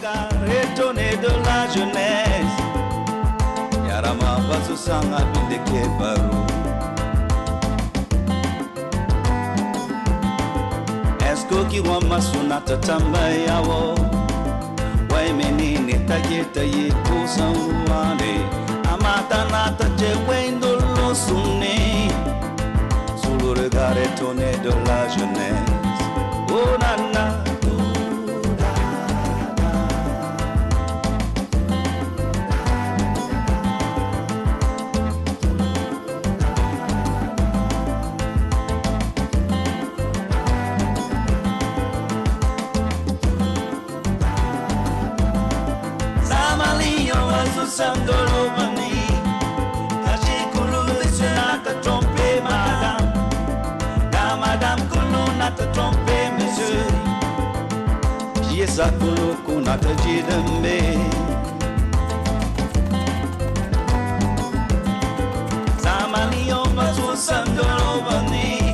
regard étonné de la jeunesse. Yarama Basusanga Bindeke Barou. Esko Kiwama Sunata Tambayawo. Waimeni Netageta Yekusamane. Amatanata Chewendo Losune. Sous le regard étonné de la jeunesse. Oh nana. Sandolo Mani, Kachikulu, monsieur n'a pas trompé madame. Car madame Kulu n'a pas trompé monsieur. Qui est ça Kulu qu'on a dit de me? Samalio Masu Sandolo Mani,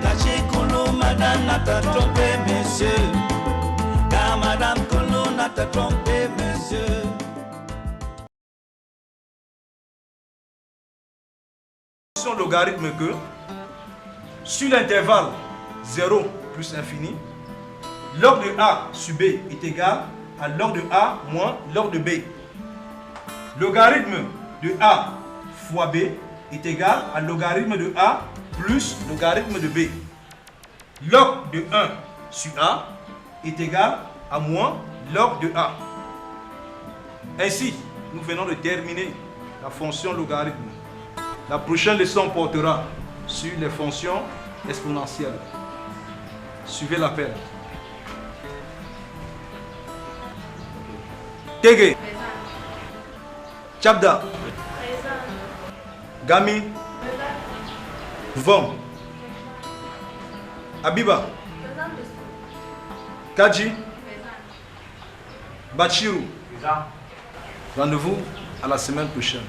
Kachikulu, madame n'a pas trompé monsieur. Car madame Kulu n'a pas trompé monsieur. Logarithme que sur l'intervalle 0 plus infini, log de A sur B est égal à log de A moins log de B. Logarithme de A fois B est égal à logarithme de A plus logarithme de B. Log de 1 sur A est égal à moins log de A. Ainsi, nous venons de terminer la fonction logarithme. La prochaine leçon portera sur les fonctions exponentielles. Suivez l'appel. Tege. Chabda. Gami. Vom. Abiba. Kaji. Bachiru. Rendez-vous à la semaine prochaine.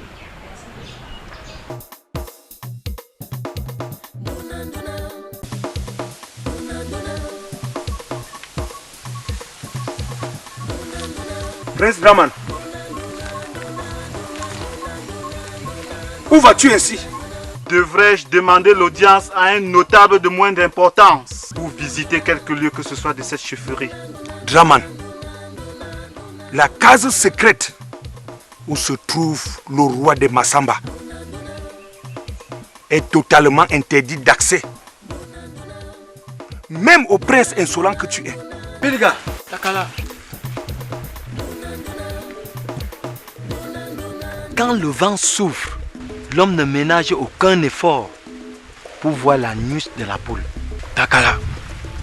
Prince Draman, où vas-tu ainsi? Devrais-je demander l'audience à un notable de moindre importance pour visiter quelque lieu que ce soit de cette chefferie? Draman, la case secrète où se trouve le roi de Massamba est totalement interdite d'accès, même au prince insolent que tu es. Pilga, Takala. Quand le vent souffle, l'homme ne ménage aucun effort pour voir la nuit de la poule. Takala,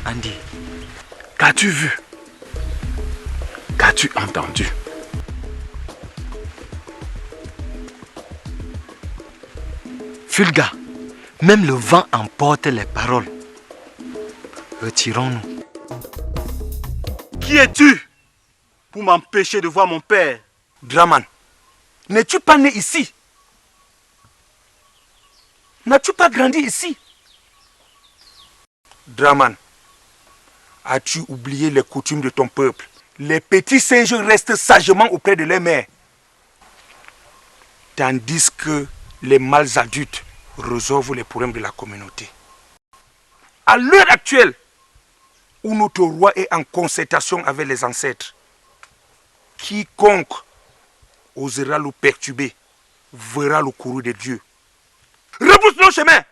Andy, qu'as-tu vu? Qu'as-tu entendu? Fulga, même le vent emporte les paroles. Retirons-nous. Qui es-tu pour m'empêcher de voir mon père? Draman, n'es-tu pas né ici? N'as-tu pas grandi ici? Draman, as-tu oublié les coutumes de ton peuple? Les petits singes restent sagement auprès de leur mère, tandis que les mâles adultes résolvent les problèmes de la communauté. À l'heure actuelle, où notre roi est en concertation avec les ancêtres, quiconque osera le perturber verra le courroux de Dieu. Repousse nos chemins!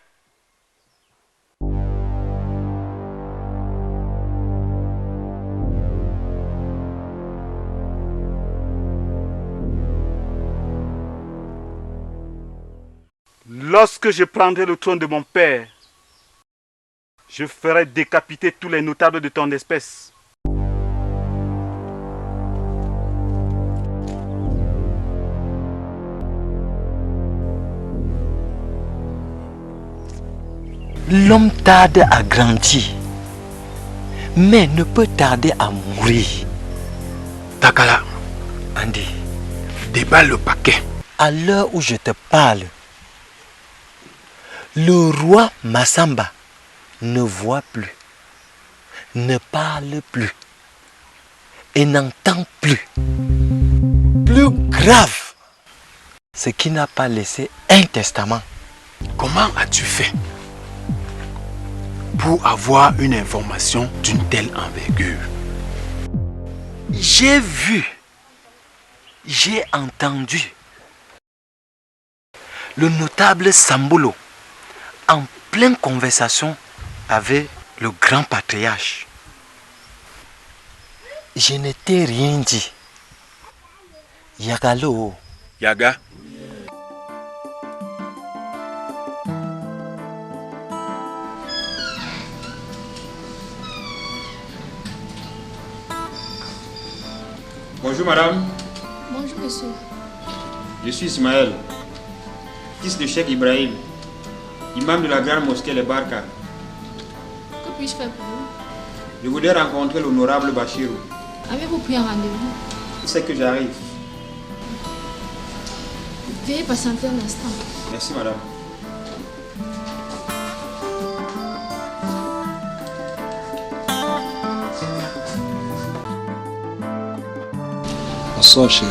Lorsque je prendrai le trône de mon père, je ferai décapiter tous les notables de ton espèce. L'homme tarde à grandir, mais ne peut tarder à mourir. Takala, Andy, déballe le paquet. à l'heure où je te parle, le roi Massamba ne voit plus, ne parle plus. et n'entend plus. Plus grave, c'est qu'il n'a pas laissé un testament. Comment as-tu fait pour avoir une information d'une telle envergure? J'ai vu, j'ai entendu le notable Sambolo en pleine conversation avec le grand patriarche. Je ne t'ai rien dit. Yagalo. Yaga. Bonjour madame, Bonjour monsieur. je suis Ismaël, fils de Cheikh Ibrahim, imam de la grande mosquée Les Barka. Que puis-je faire pour vous? Je voudrais rencontrer l'honorable Bachirou. Avez-vous pris un rendez-vous? C'est que j'arrive. Veuillez patienter un instant. Merci madame. Bonsoir chérie.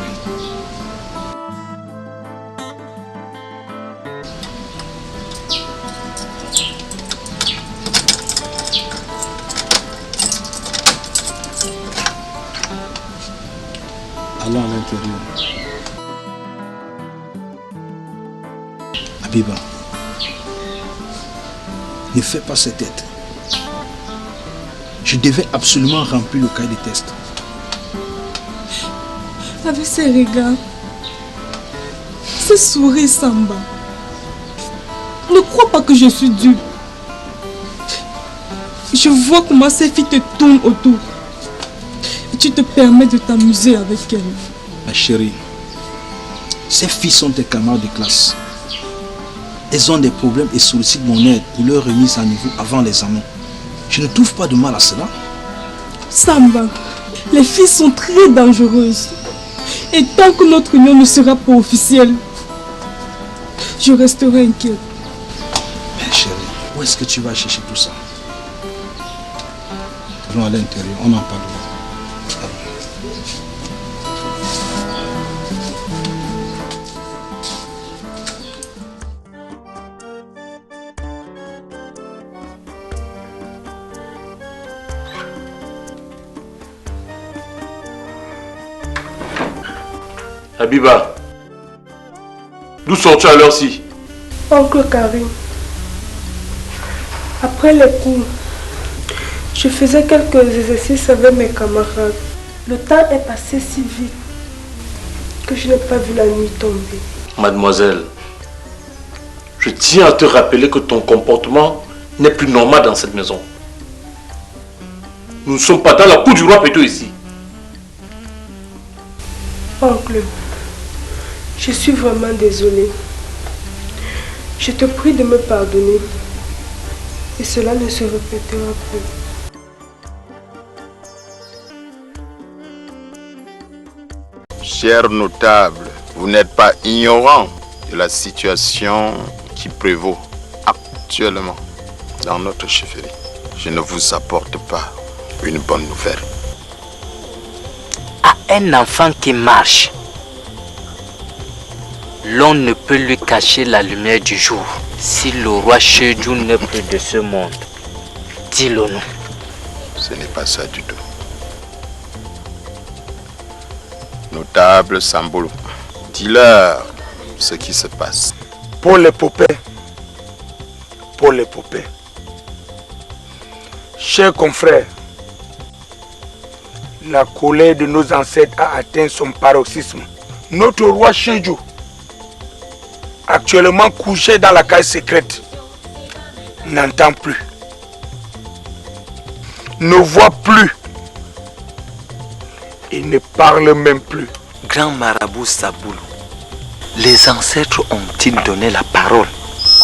Allons à l'intérieur. Abiba, ne fais pas cette tête. Je devais absolument remplir le cahier de test. Avec ces regards, ces sourires Samba, ne crois pas que je suis dupe. Je vois comment ces filles te tournent autour. Et tu te permets de t'amuser avec elles. Ma chérie, ces filles sont tes camarades de classe. Elles ont des problèmes et sollicitent mon aide pour leur remise à niveau avant l'examen. Je ne trouve pas de mal à cela. Samba, les filles sont très dangereuses. Et tant que notre union ne sera pas officielle, je resterai inquiète. Mais chérie, où est-ce que tu vas chercher tout ça? Allons à l'intérieur, on en parlera. Habiba, d'où sors-tu à l'heure-ci? Oncle Karim, après les cours, je faisais quelques exercices avec mes camarades. Le temps est passé si vite que je n'ai pas vu la nuit tomber. Mademoiselle, je tiens à te rappeler que ton comportement n'est plus normal dans cette maison. Nous ne sommes pas dans la cour du roi Péto ici. Oncle, je suis vraiment désolée. Je te prie de me pardonner et cela ne se répétera plus. Cher notable, vous n'êtes pas ignorant de la situation qui prévaut actuellement dans notre chefferie. Je ne vous apporte pas une bonne nouvelle. À un enfant qui marche, l'on ne peut lui cacher la lumière du jour. Si le roi Chedjou n'est plus de ce monde, dis-le nous. Ce n'est pas ça du tout. Notable Sambolo, dis-leur ce qui se passe. Pour les poupées, chers confrères, la colère de nos ancêtres a atteint son paroxysme. Notre roi Chedjou, actuellement couché dans la cage secrète, n'entend plus, ne voit plus et ne parle même plus. Grand marabout Saboulou, les ancêtres ont-ils donné la parole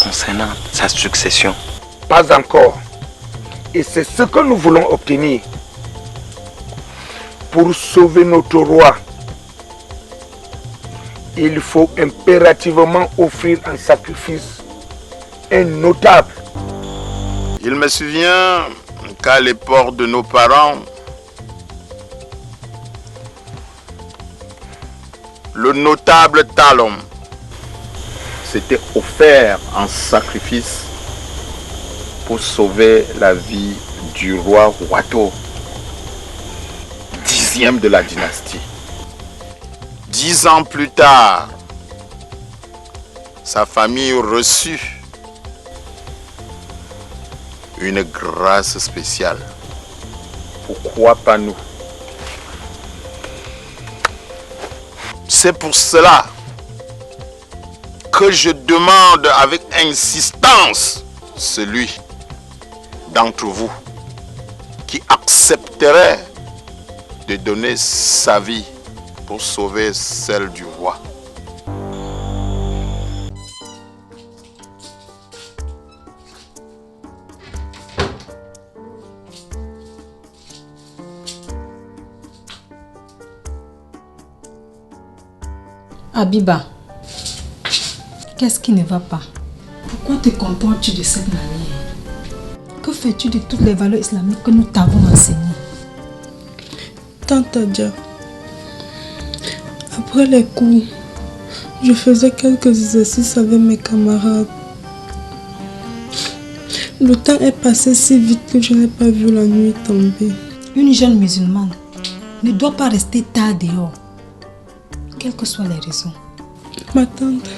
concernant sa succession? Pas encore. Et c'est ce que nous voulons obtenir. Pour sauver notre roi, il faut impérativement offrir en sacrifice un notable. Il me souvient qu'à l'époque de nos parents, le notable Talon s'était offert en sacrifice pour sauver la vie du roi Wato, 10e de la dynastie. 10 ans plus tard, sa famille reçut une grâce spéciale. Pourquoi pas nous? C'est pour cela que je demande avec insistance celui d'entre vous qui accepterait de donner sa vie pour sauver celle du roi. Abiba, qu'est-ce qui ne va pas? Pourquoi te comportes-tu de cette manière? Que fais-tu de toutes les valeurs islamiques que nous t'avons enseignées? Tante Adja, après les cours, je faisais quelques exercices avec mes camarades. Le temps est passé si vite que je n'ai pas vu la nuit tomber. Une jeune musulmane ne doit pas rester tard dehors, quelles que soient les raisons. Ma tante,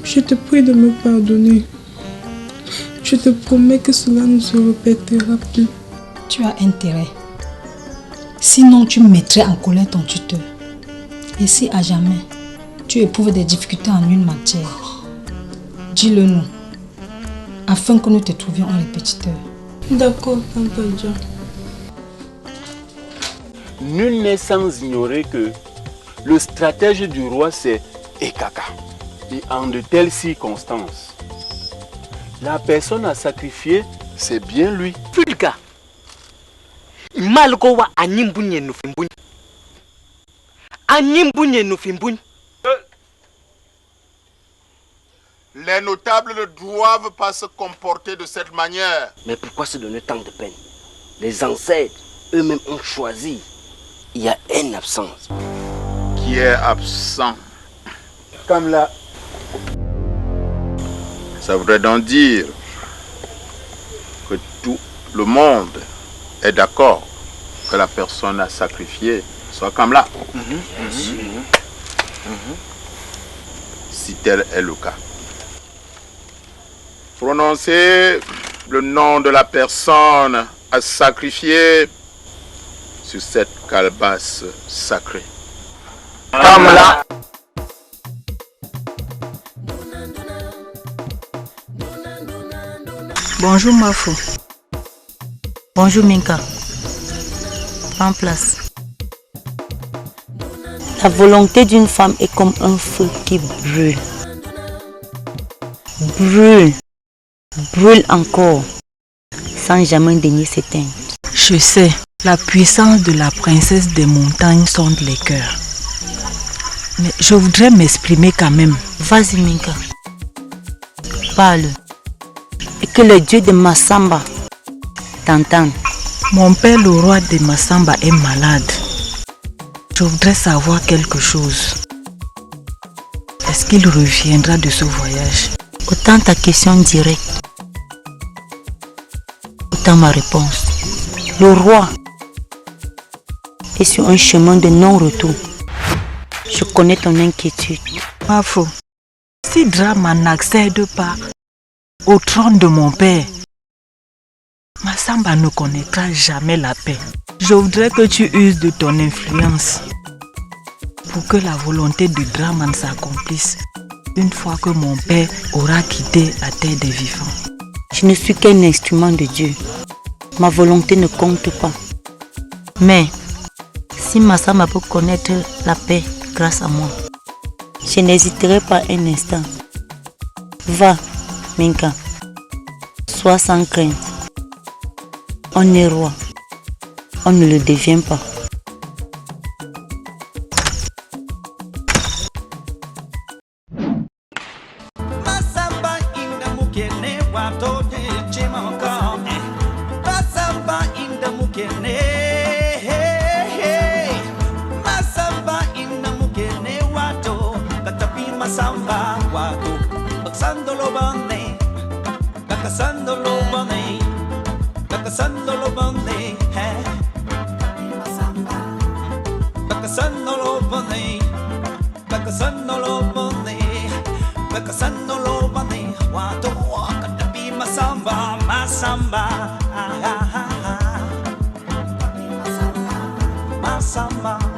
je te prie de me pardonner. Je te promets que cela ne se répétera plus. Tu as intérêt. Sinon, tu mettrais en colère ton tuteur. Et si à jamais, tu éprouves des difficultés en une matière, dis-le nous, afin que nous te trouvions un répétiteur. D'accord, tante Adja. Nul n'est sans ignorer que le stratège du roi c'est Ekaka. Et en de telles circonstances, la personne à sacrifier, c'est bien lui. Fulga. Malgowa animbunye nufimbunye. Animbunye nufimbunye. Les notables ne doivent pas se comporter de cette manière. Mais pourquoi se donner tant de peine? Les ancêtres eux-mêmes ont choisi. Il y a une absence. Qui est absent? Comme là. Ça voudrait donc dire que tout le monde est d'accord que la personne à sacrifier soit comme là. Si tel est le cas. Prononcez le nom de la personne à sacrifier sur cette calebasse sacrée. Comme là. Bonjour Mafo. Bonjour Minka. Prends place. La volonté d'une femme est comme un feu qui brûle. Brûle. Brûle encore. Sans jamais daigner s'éteindre. Je sais, la puissance de la princesse des montagnes sonde les cœurs. Mais je voudrais m'exprimer quand même. Vas-y Minka. Parle. Et que le dieu de Massamba t'entende. Mon père, le roi de Massamba, est malade. Je voudrais savoir quelque chose. Est-ce qu'il reviendra de ce voyage? Autant ta question directe, autant ma réponse. Le roi est sur un chemin de non-retour. Je connais ton inquiétude. Mafo, si Drama n'accède pas au trône de mon père, Massamba ne connaîtra jamais la paix. Je voudrais que tu uses de ton influence pour que la volonté de Draman s'accomplisse une fois que mon père aura quitté la terre des vivants. Je ne suis qu'un instrument de Dieu. Ma volonté ne compte pas. Mais si Massamba peut connaître la paix grâce à moi, je n'hésiterai pas un instant. Va, Minka, sois sans crainte. On est roi, on ne le devient pas. Masamba in the Bakasanolobane, Bakasanolobane, Bakasanolobane, Wato Wakatabi Masamba, Masamba, Masamba.